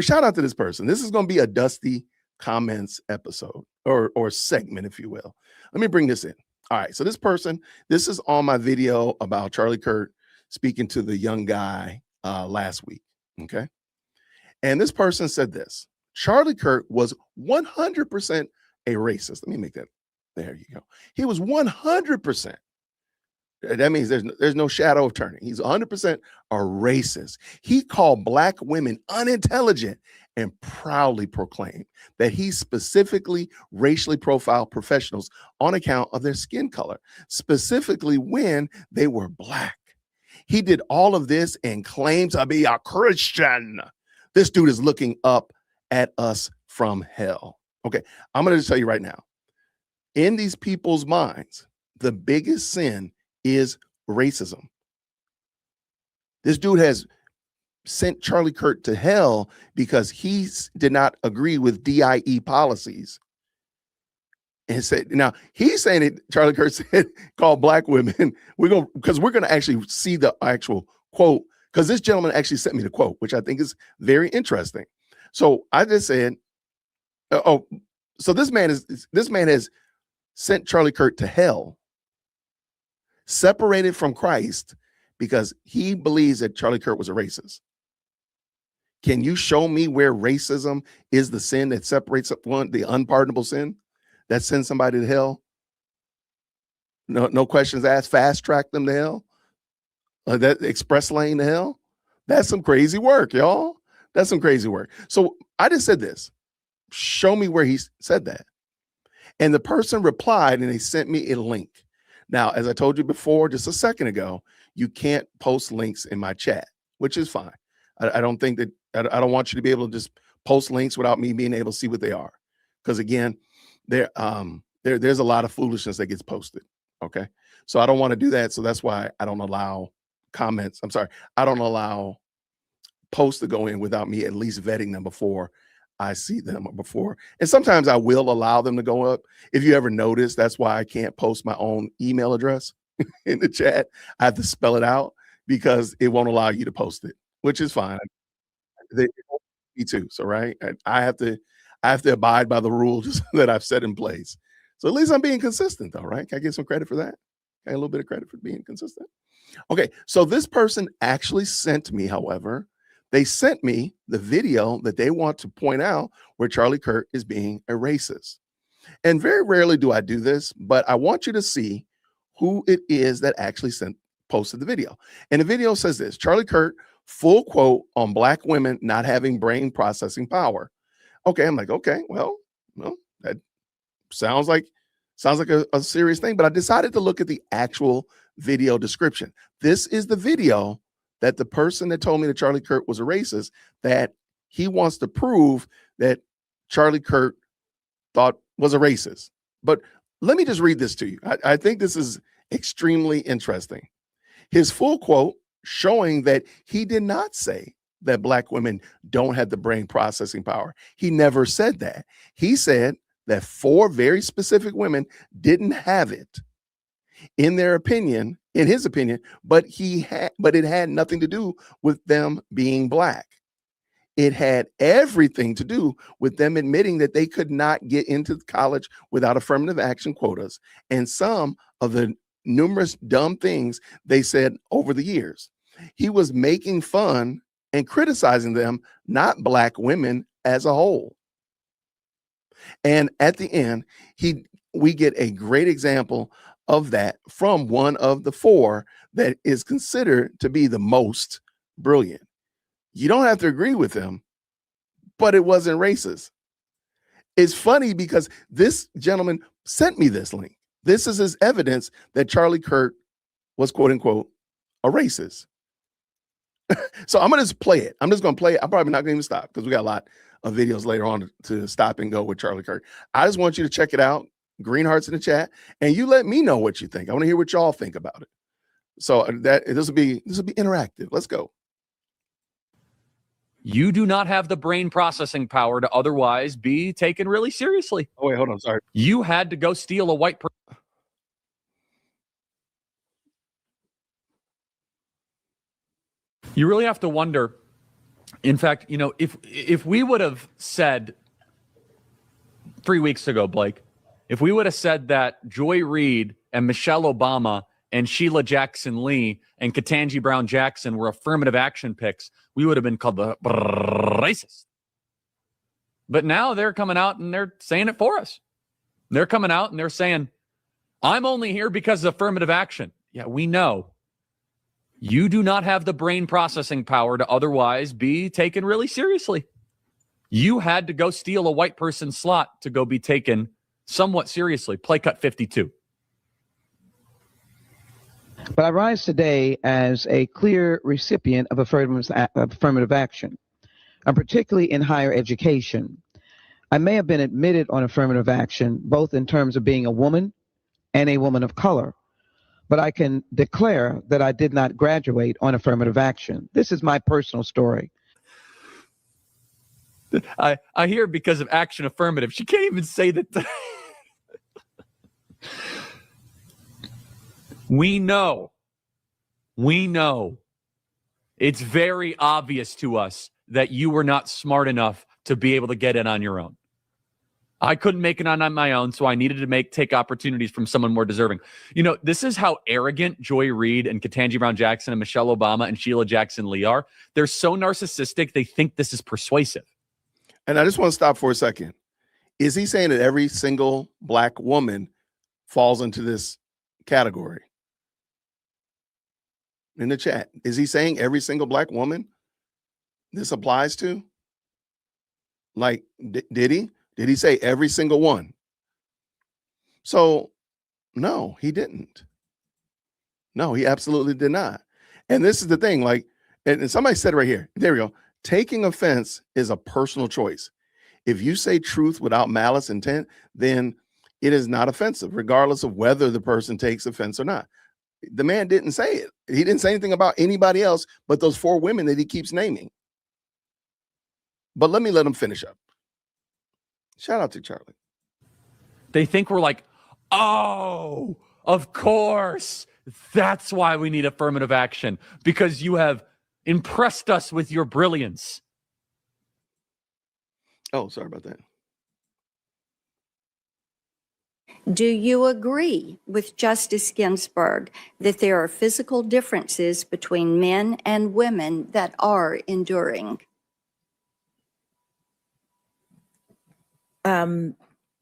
shout out to this person. This is going to be a Dusty Comments episode or segment, if you will. Let me bring this in. All right. So this is on my video about Charlie Kirk speaking to the young guy last week. Okay. And this person said this: Charlie Kirk was 100% a racist. Let me make that. There you go. He was 100%. That means there's no shadow of turning. He's 100% a racist. He called black women unintelligent and proudly proclaimed that he specifically racially profiled professionals on account of their skin color, specifically when they were black. He did all of this and claims to be a Christian. This dude is looking up at us from hell. Okay, I'm going to just tell you right now, in these people's minds, the biggest sin is racism. This dude has sent Charlie Kirk to hell because he did not agree with DIE policies. And said, now he's saying it, Charlie Kirk said, call black women. We're going to actually see the actual quote, because this gentleman actually sent me the quote, which I think is very interesting. So I just said, so this man has sent Charlie Kirk to hell, separated from Christ because he believes that Charlie Kirk was a racist. Can you show me where racism is the sin that separates one, the unpardonable sin that sends somebody to hell? No questions asked, fast track them to hell? That express lane to hell? That's some crazy work, y'all. That's some crazy work. So I just said this. Show me where he said that. And the person replied and they sent me a link. Now, as I told you before, just a second ago, you can't post links in my chat, which is fine. I don't think that, I don't want you to be able to just post links without me being able to see what they are. Because again, there's a lot of foolishness that gets posted. Okay. So I don't want to do that. So that's why I don't allow comments. I'm sorry. I don't allow posts to go in without me at least vetting them before I see them or before. And sometimes I will allow them to go up. If you ever notice, that's why I can't post my own email address in the chat. I have to spell it out because it won't allow you to post it, which is fine. Me too. So, right. I have to abide by the rules that I've set in place. So at least I'm being consistent though, right? Can I get some credit for that? Can I get a little bit of credit for being consistent? Okay. So this person actually sent me, however, they sent me the video that they want to point out where Charlie Kirk is being a racist. And very rarely do I do this, but I want you to see who it is that actually posted the video. And the video says this: Charlie Kirk, full quote on black women not having brain processing power. Okay, I'm like, okay, well, that sounds like a serious thing, but I decided to look at the actual video description. This is the video that the person that told me that Charlie Kirk was a racist, that he wants to prove that Charlie Kirk thought was a racist. But let me just read this to you. I think this is extremely interesting. His full quote showing that he did not say that black women don't have the brain processing power. He never said that. He said that 4 very specific women didn't have it in their opinion, in his opinion, but it had nothing to do with them being black. It had everything to do with them admitting that they could not get into college without affirmative action quotas and some of the numerous dumb things they said over the years. He was making fun and criticizing them, not black women as a whole. And at the end, we get a great example of that from one of the 4 that is considered to be the most brilliant. You don't have to agree with him, but it wasn't racist. It's funny because this gentleman sent me this link. This is his evidence that Charlie Kirk was, quote unquote, a racist. So I'm going to just play it. I'm just going to play it. I'm probably not going to even stop because we got a lot of videos later on to stop and go with Charlie Kirk. I just want you to check it out. Green hearts in the chat, and you let me know what you think. I want to hear what y'all think about it. So this will be interactive. Let's go. You do not have the brain processing power to otherwise be taken really seriously. Oh, wait, hold on. Sorry. You had to go steal a white person. You really have to wonder In fact, if we would have said 3 weeks ago, Blake, if we would have said that Joy Reid and Michelle Obama and Sheila Jackson Lee and Ketanji Brown Jackson were affirmative action picks, we would have been called the racist. But now they're coming out and they're saying it for us. They're coming out and they're saying, I'm only here because of affirmative action. Yeah, we know. You do not have the brain processing power to otherwise be taken really seriously. You had to go steal a white person's slot to go be taken somewhat seriously. Play cut 52. But I rise today as a clear recipient of affirmative action, and particularly in higher education. I may have been admitted on affirmative action, both in terms of being a woman and a woman of color, but I can declare that I did not graduate on affirmative action. This is my personal story. I hear because of action affirmative. She can't even say that. We know. It's very obvious to us that you were not smart enough to be able to get in on your own. I couldn't make it on my own, so I needed to take opportunities from someone more deserving. This is how arrogant Joy Reid and Ketanji Brown Jackson and Michelle Obama and Sheila Jackson Lee are. They're so narcissistic, they think this is persuasive. And I just want to stop for a second. Is he saying that every single black woman falls into this category? In the chat, is he saying every single black woman this applies to? Like, did he? Did he say every single one? So, no, he didn't. No, he absolutely did not. And this is the thing, like, and somebody said it right here. There we go. Taking offense is a personal choice. If you say truth without malice intent, then it is not offensive, regardless of whether the person takes offense or not. The man didn't say it. He didn't say anything about anybody else but those 4 women that he keeps naming. But let him finish up. Shout out to Charlie. They think we're like, oh, of course. That's why we need affirmative action, because you have impressed us with your brilliance. Oh, sorry about that. Do you agree with Justice Ginsburg that there are physical differences between men and women that are enduring?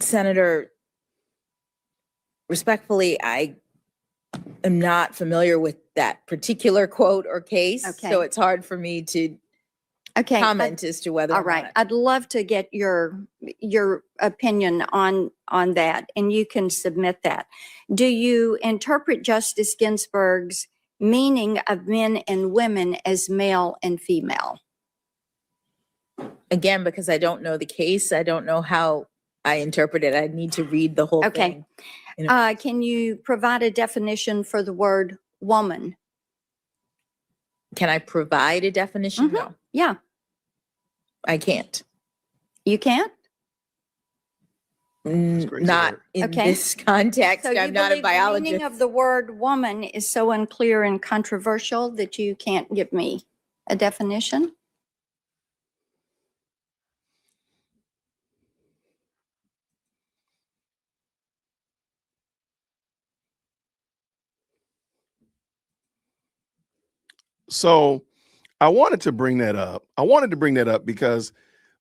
Senator, respectfully, I am not familiar with that particular quote or case, Okay. so it's hard for me to comment as to whether All or right. not. I'd love to get your opinion on that, and you can submit that. Do you interpret Justice Ginsburg's meaning of men and women as male and female? Again, because I don't know the case, I don't know how I interpret it. I need to read the whole Okay. thing. Can you provide a definition for the word woman? Can I provide a definition? No, Yeah, I can't. you can't? crazy Not word. in Okay. this context. So you I'm not a believe the meaning biologist. of the word woman is so unclear and controversial that you can't give me a definition? So I wanted to bring that up. I wanted to bring that up because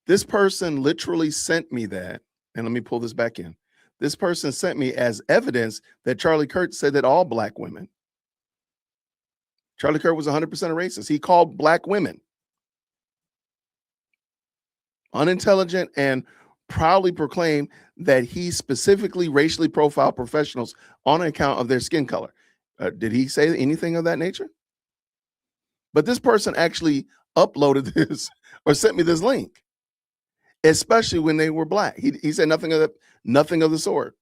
this person literally sent me that. And let me pull this back in. This person sent me as evidence that Charlie Kirk said that all black women. Charlie Kirk was 100% a racist. He called black women unintelligent and proudly proclaimed that he specifically racially profiled professionals on account of their skin color. Did he say anything of that nature? But this person actually uploaded this or sent me this link, especially when they were black. He said nothing of the sort.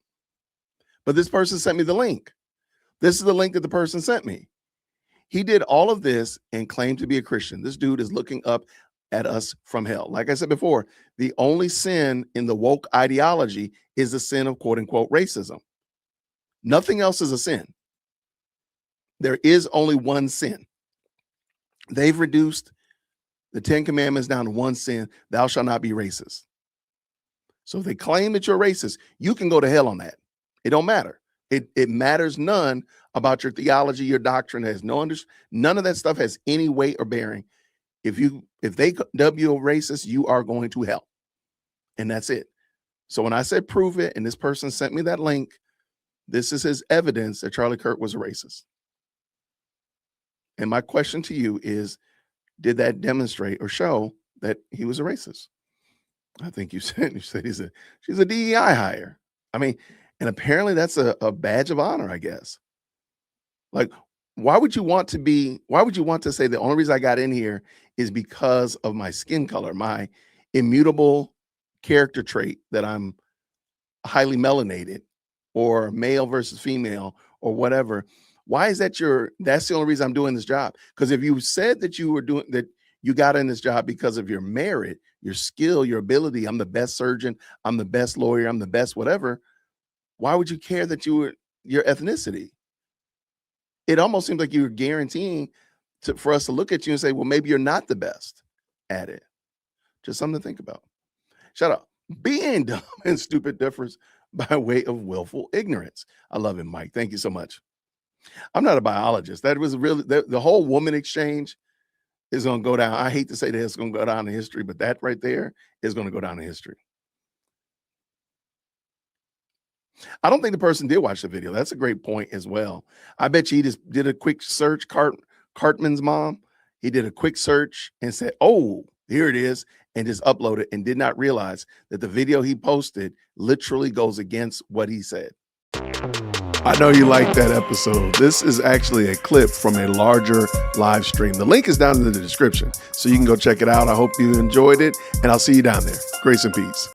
But this person sent me the link. This is the link that the person sent me. He did all of this and claimed to be a Christian. This dude is looking up at us from hell. Like I said before, the only sin in the woke ideology is the sin of quote unquote racism. Nothing else is a sin. There is only one sin. They've reduced the 10 Commandments down to one sin, thou shalt not be racist. So if they claim that you're racist, you can go to hell on that. It don't matter. It matters none about your theology, your doctrine. Has none of that stuff has any weight or bearing. If they dub you a racist, you are going to hell. And that's it. So when I said prove it, and this person sent me that link, this is his evidence that Charlie Kirk was a racist. And my question to you is, did that demonstrate or show that he was a racist? I think you said she's a DEI hire. I mean, and apparently that's a badge of honor, I guess. Like, why would you want to say the only reason I got in here is because of my skin color, my immutable character trait that I'm highly melanated or male versus female or whatever? Why is that's the only reason I'm doing this job? Because if you said that you got in this job because of your merit, your skill, your ability, I'm the best surgeon, I'm the best lawyer, I'm the best whatever, why would you care that your ethnicity? It almost seems like you're guaranteeing for us to look at you and say, well, maybe you're not the best at it. Just something to think about. Shut up. Being dumb and stupid differs by way of willful ignorance. I love it, Mike. Thank you so much. I'm not a biologist. That was really the whole woman exchange is going to go down. I hate to say that it's going to go down in history, but that right there is going to go down in history. I don't think the person did watch the video. That's a great point as well. I bet you he just did a quick search. Cartman's mom, he did a quick search and said, oh, here it is, and just uploaded and did not realize that the video he posted literally goes against what he said. I know you liked that episode. This is actually a clip from a larger live stream. The link is down in the description, so you can go check it out. I hope you enjoyed it, and I'll see you down there. Grace and peace.